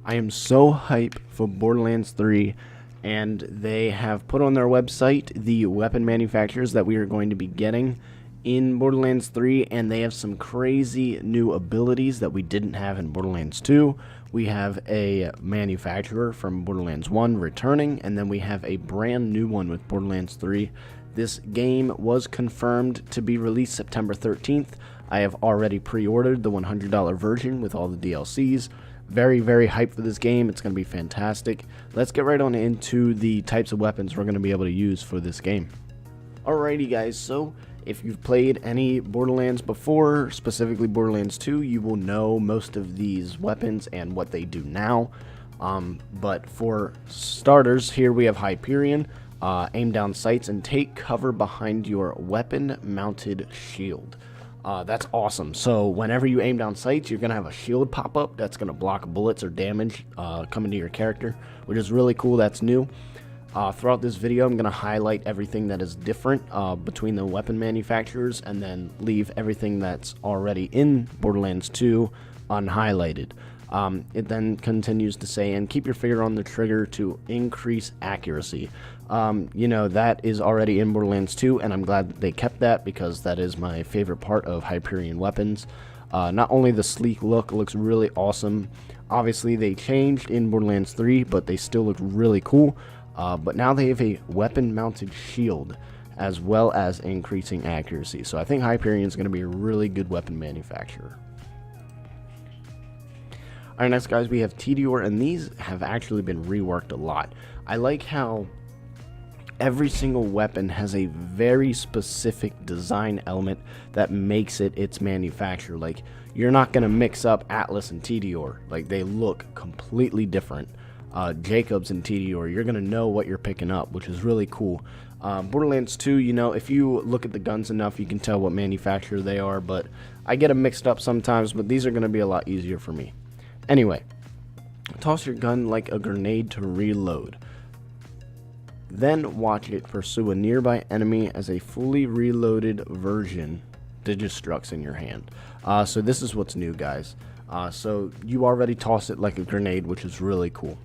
I am so hyped for Borderlands 3, and they have put on their website the weapon manufacturers that we are going to be getting in Borderlands 3, and they have some crazy new abilities that we didn't have in Borderlands 2. We have a manufacturer from Borderlands 1 returning, and then we have a brand new one with Borderlands 3. This game was confirmed to be released September 13th. I have already pre-ordered the $100 version with all the DLCs. Very, very hyped for this game. It's going to be fantastic. Let's get right on into the types of weapons we're going to be able to use for this game. Alrighty guys, so if you've played any Borderlands before, specifically Borderlands 2, you will know most of these weapons and what they do now. But for starters, here we have Hyperion. Aim down sights and take cover behind your weapon-mounted shield. That's awesome. So whenever you aim down sights, you're going to have a shield pop up that's going to block bullets or damage coming to your character, which is really cool. That's new. Throughout this video, I'm going to highlight everything that is different between the weapon manufacturers and then leave everything that's already in Borderlands 2 unhighlighted. It then continues to say, and keep your finger on the trigger to increase accuracy. You know, that is already in Borderlands 2, and I'm glad that they kept that because that is my favorite part of Hyperion weapons. Not only the sleek look looks really awesome, obviously they changed in Borderlands 3, but they still look really cool. But now they have a weapon-mounted shield as well as increasing accuracy. So I think Hyperion is going to be a really good weapon manufacturer. Alright, next guys, we have Tediore, and these have actually been reworked a lot. I like how every single weapon has a very specific design element that makes it its manufacturer. Like, you're not going to mix up Atlas and Tediore. Like, they look completely different. Jacobs and Tediore, you're going to know what you're picking up, which is really cool. Borderlands 2, you know, if you look at the guns enough, you can tell what manufacturer they are, but I get them mixed up sometimes, but these are going to be a lot easier for me. Anyway, toss your gun like a grenade to reload. Then watch it pursue a nearby enemy as a fully reloaded version digistructs in your hand. So this is what's new, guys. So you already toss it like a grenade, which is really cool.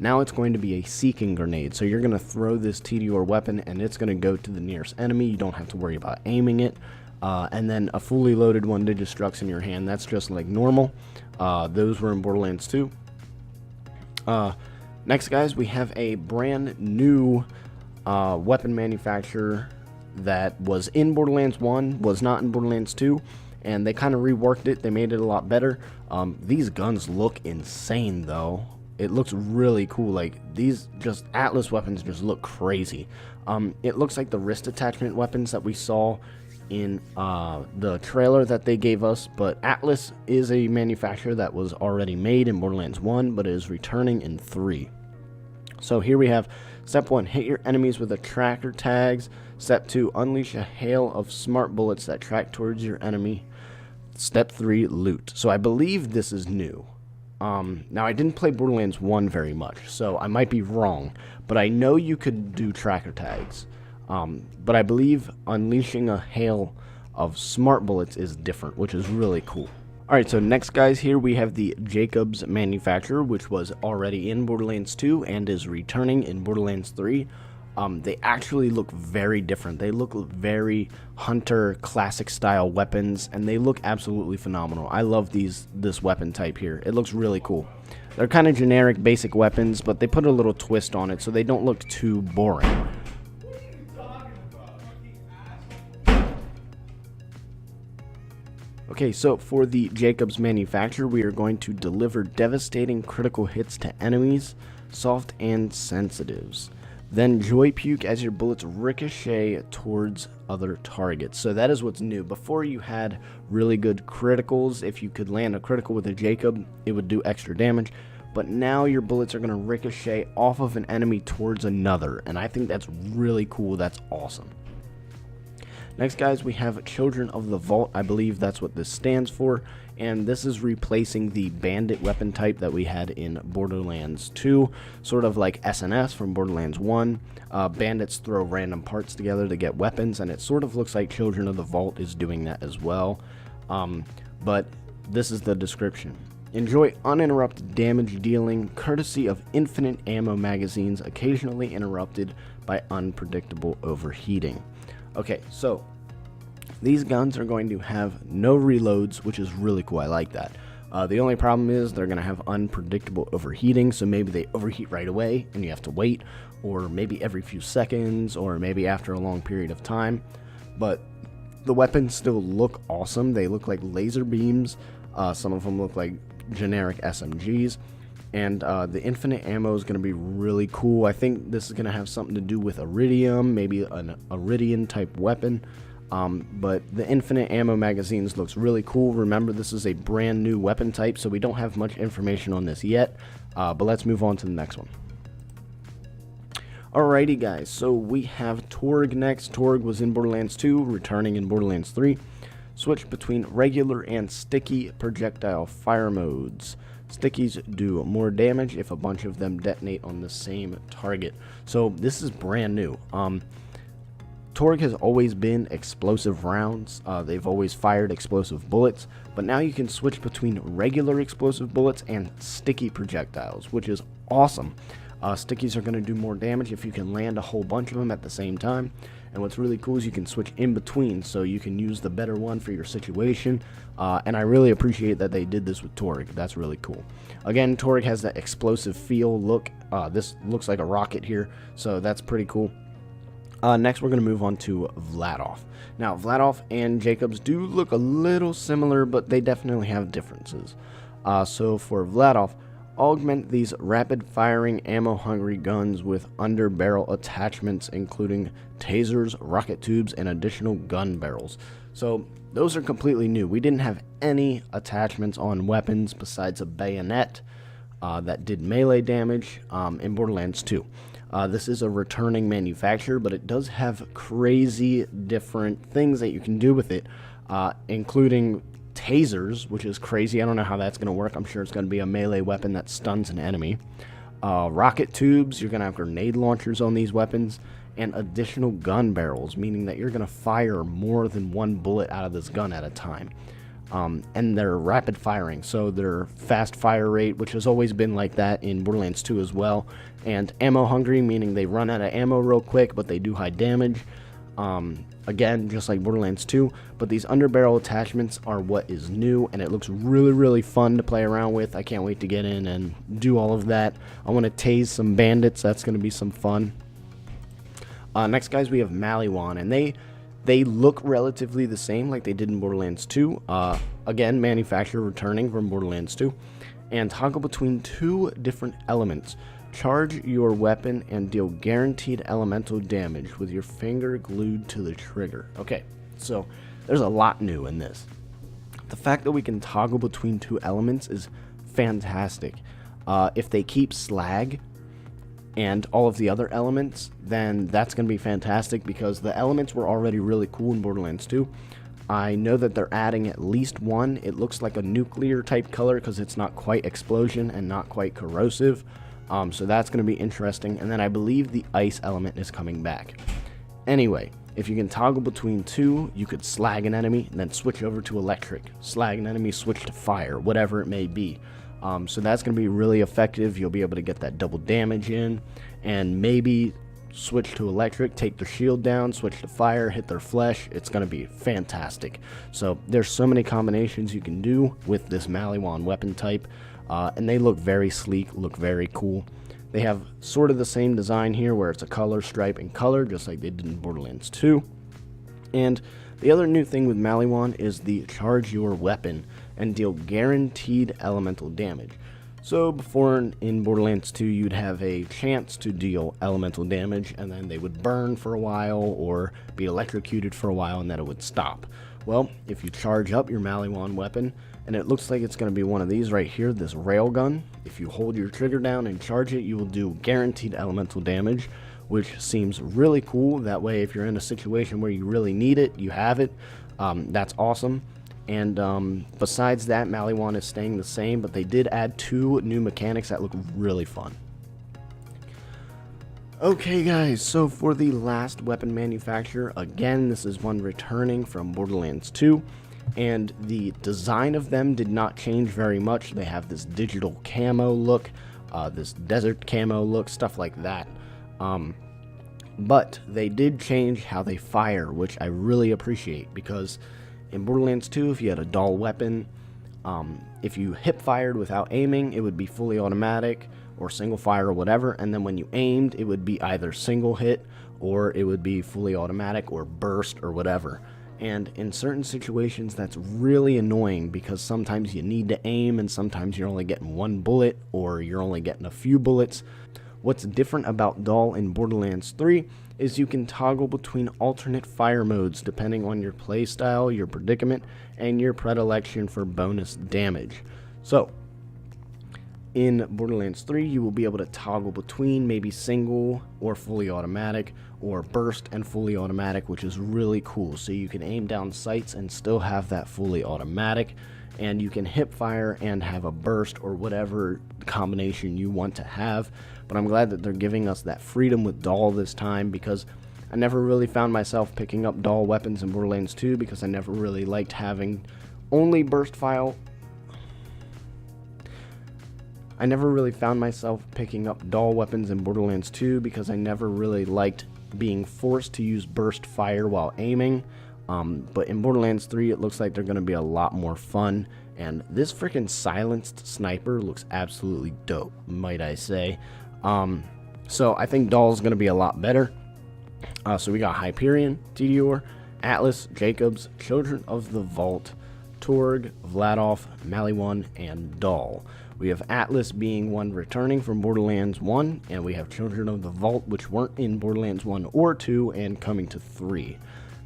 Now it's going to be a seeking grenade. So you're going to throw this Tediore weapon and it's going to go to the nearest enemy. You don't have to worry about aiming it. And then a fully loaded one digistructs in your hand. That's just like normal. Those were in Borderlands 2. Next, guys, we have a brand new weapon manufacturer that was in Borderlands 1, was not in Borderlands 2, and they kind of reworked it. They made it a lot better. These guns look insane, though. It looks really cool. Like, these just Atlas weapons just look crazy. It looks like the wrist attachment weapons that we saw in the trailer that they gave us, but Atlas is a manufacturer that was already made in Borderlands 1, but is returning in 3. So here we have step 1, hit your enemies with the tracker tags. Step 2, unleash a hail of smart bullets that track towards your enemy. Step 3, loot. So I believe this is new. Now I didn't play Borderlands 1 very much, so I might be wrong, but I know you could do tracker tags. But I believe unleashing a hail of smart bullets is different, which is really cool. Alright, so next, guys, here we have the Jacobs manufacturer, which was already in Borderlands 2 and is returning in Borderlands 3. They actually look very different. They look very hunter classic style weapons, and they look absolutely phenomenal. I love this weapon type here. It looks really cool. They're kind of generic basic weapons, but they put a little twist on it so they don't look too boring. Okay, so for the Jacobs manufacturer, we are going to deliver devastating critical hits to enemies, soft and sensitives. Then joy puke as your bullets ricochet towards other targets. So that is what's new. Before, you had really good criticals. If you could land a critical with a Jacob, it would do extra damage. But now your bullets are going to ricochet off of an enemy towards another. And I think that's really cool. That's awesome. Next, guys, we have Children of the Vault. I believe that's what this stands for, and this is replacing the bandit weapon type that we had in Borderlands 2, sort of like SNS from Borderlands 1. Bandits throw random parts together to get weapons, and it sort of looks like Children of the Vault is doing that as well. But this is the description. Enjoy uninterrupted damage dealing, courtesy of infinite ammo magazines, occasionally interrupted by unpredictable overheating. Okay, so these guns are going to have no reloads, which is really cool. I like that. The only problem is they're going to have unpredictable overheating, so maybe they overheat right away and you have to wait, or maybe every few seconds, or maybe after a long period of time. But the weapons still look awesome. They look like laser beams. Some of them look like generic SMGs. And the infinite ammo is going to be really cool. I think this is going to have something to do with iridium, maybe an iridium type weapon. But the infinite ammo magazines looks really cool. Remember, this is a brand new weapon type, so we don't have much information on this yet. But let's move on to the next one. Alrighty guys, so we have Touareg next. Touareg was in Borderlands 2, returning in Borderlands 3. Switch between regular and sticky projectile fire modes. Stickies do more damage if a bunch of them detonate on the same target. So this is brand new. Touareg has always been explosive rounds. They've always fired explosive bullets, but now you can switch between regular explosive bullets and sticky projectiles, which is awesome. Stickies are going to do more damage if you can land a whole bunch of them at the same time. And what's really cool is you can switch in between, so you can use the better one for your situation. And I really appreciate that they did this with Touareg. That's really cool. Again, Touareg has that explosive feel look. This looks like a rocket here, so that's pretty cool. Next, we're going to move on to Vladoff. Now, Vladoff and Jacobs do look a little similar, but they definitely have differences. So for Vladoff, augment these rapid-firing, ammo-hungry guns with under-barrel attachments, including tasers, rocket tubes, and additional gun barrels. So those are completely new. We didn't have any attachments on weapons besides a bayonet that did melee damage in Borderlands 2. This is a returning manufacturer, but it does have crazy different things that you can do with it, including tasers, which is crazy. I don't know how that's going to work. I'm sure it's going to be a melee weapon that stuns an enemy. Rocket tubes, you're going to have grenade launchers on these weapons, and additional gun barrels, meaning that you're going to fire more than one bullet out of this gun at a time. And they're rapid firing, so they're fast fire rate, which has always been like that in Borderlands 2 as well. And ammo hungry, meaning they run out of ammo real quick, but they do high damage. Again, just like Borderlands 2, but these underbarrel attachments are what is new, and it looks really, really fun to play around with. I can't wait to get in and do all of that. I want to tase some bandits. That's going to be some fun. Next, guys, we have Malli Wan, and they look relatively the same like they did in Borderlands 2. Again, manufacturer returning from Borderlands 2. And toggle between two different elements. Charge your weapon and deal guaranteed elemental damage with your finger glued to the trigger. Okay, so there's a lot new in this. The fact that we can toggle between two elements is fantastic. If they keep slag and all of the other elements, then that's going to be fantastic, because the elements were already really cool in Borderlands 2. I know that they're adding at least one. It looks like a nuclear type color because it's not quite explosion and not quite corrosive. So that's going to be interesting. And then I believe the ice element is coming back. Anyway, if you can toggle between two, you could slag an enemy and then switch over to electric. Slag an enemy, switch to fire, whatever it may be. So that's going to be really effective. You'll be able to get that double damage in, and maybe switch to electric, take their shield down, switch to fire, hit their flesh. It's going to be fantastic. So there's so many combinations you can do with this Malli Wan weapon type, and they look very sleek, look very cool. They have sort of the same design here, where it's a color, stripe, and color, just like they did in Borderlands 2. And the other new thing with Malli Wan is the charge your weapon and deal guaranteed elemental damage. So before in Borderlands 2, you'd have a chance to deal elemental damage, and then they would burn for a while or be electrocuted for a while, and then it would stop. Well, if you charge up your Malli Wan weapon, and it looks like it's going to be one of these right here, this railgun, if you hold your trigger down and charge it, you will do guaranteed elemental damage, which seems really cool. That way, if you're in a situation where you really need it, you have it. That's awesome. And besides that, Malli Wan is staying the same, but they did add 2 new mechanics that look really fun. Okay guys, so for the last weapon manufacturer, again, this is one returning from Borderlands 2, and the design of them did not change very much. They have this digital camo look, this desert camo look, stuff like that. But they did change how they fire, which I really appreciate, because in Borderlands 2, if you had a dull weapon, if you hip fired without aiming, it would be fully automatic or single fire or whatever, and then when you aimed, it would be either single hit or it would be fully automatic or burst or whatever. And in certain situations, that's really annoying, because sometimes you need to aim and sometimes you're only getting one bullet or you're only getting a few bullets. What's different about dull in Borderlands 3 is you can toggle between alternate fire modes depending on your playstyle, your predicament, and your predilection for bonus damage. So, in Borderlands 3, you will be able to toggle between maybe single or fully automatic, or burst and fully automatic, which is really cool. So you can aim down sights and still have that fully automatic, and you can hip fire and have a burst or whatever combination you want to have. But I'm glad that they're giving us that freedom with dull this time, because I never really found myself picking up dull weapons in Borderlands 2, because I never really liked having only burst fire. I never really found myself picking up dull weapons in Borderlands 2 because I never really liked being forced to use burst fire while aiming. But in Borderlands 3, it looks like they're going to be a lot more fun. And this freaking silenced sniper looks absolutely dope, might I say. So I think dull is going to be a lot better. So we got Hyperion, Tediore, Atlas, Jacobs, Children of the Vault, Touareg, Vladoff, Malli Wan, and dull. We have Atlas being one returning from Borderlands 1, and we have Children of the Vault, which weren't in Borderlands 1 or 2, and coming to 3.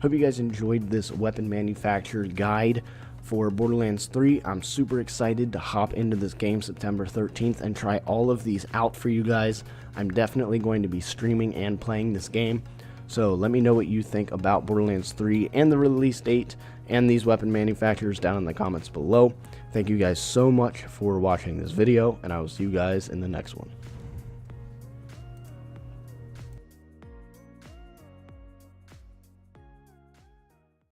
Hope you guys enjoyed this weapon manufacturer guide for Borderlands 3. I'm super excited to hop into this game September 13th and try all of these out for you guys. I'm definitely going to be streaming and playing this game. So let me know what you think about Borderlands 3 and the release date and these weapon manufacturers down in the comments below. Thank you guys so much for watching this video, and I will see you guys in the next one.